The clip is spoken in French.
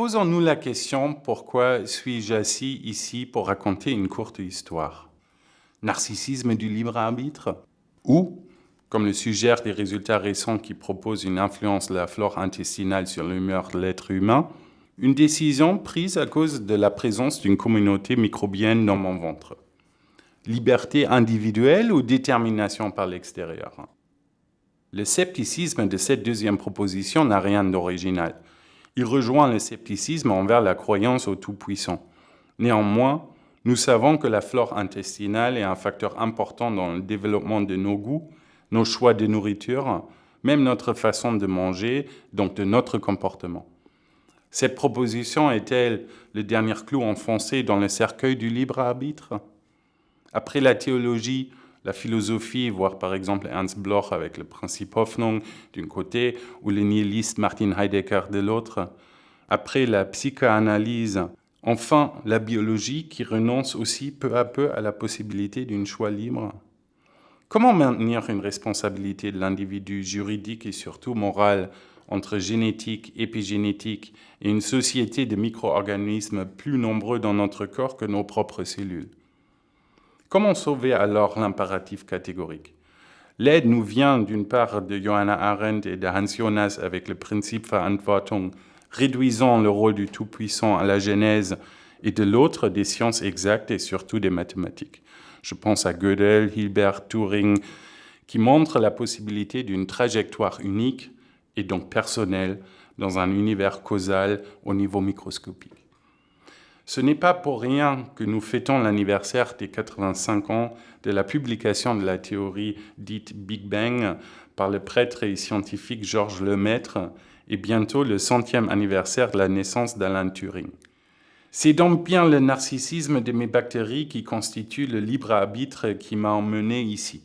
Posons-nous la question, pourquoi suis-je assis ici pour raconter une courte histoire? Narcissisme du libre arbitre? Ou, comme le suggèrent des résultats récents qui proposent une influence de la flore intestinale sur l'humeur de l'être humain, une décision prise à cause de la présence d'une communauté microbienne dans mon ventre? Liberté individuelle ou détermination par l'extérieur? Le scepticisme de cette deuxième proposition n'a rien d'original. Il rejoint le scepticisme envers la croyance au Tout-Puissant. Néanmoins, nous savons que la flore intestinale est un facteur important dans le développement de nos goûts, nos choix de nourriture, même notre façon de manger, donc de notre comportement. Cette proposition est-elle le dernier clou enfoncé dans le cercueil du libre arbitre? Après la théologie, la philosophie, voire par exemple Ernst Bloch avec le principe Hoffnung d'un côté ou le nihiliste Martin Heidegger de l'autre, après la psychanalyse, enfin la biologie qui renonce aussi peu à peu à la possibilité d'un choix libre. Comment maintenir une responsabilité de l'individu juridique et surtout morale entre génétique, épigénétique et une société de micro-organismes plus nombreux dans notre corps que nos propres cellules? Comment sauver alors l'impératif catégorique? L'aide nous vient d'une part de Johanna Arendt et de Hans Jonas avec le principe Verantwortung, réduisant le rôle du Tout-Puissant à la genèse, et de l'autre des sciences exactes et surtout des mathématiques. Je pense à Gödel, Hilbert, Turing, qui montrent la possibilité d'une trajectoire unique et donc personnelle dans un univers causal au niveau microscopique. Ce n'est pas pour rien que nous fêtons l'anniversaire des 85 ans de la publication de la théorie dite Big Bang par le prêtre et scientifique Georges Lemaître et bientôt le 100e anniversaire de la naissance d'Alan Turing. C'est donc bien le narcissisme de mes bactéries qui constitue le libre arbitre qui m'a emmené ici.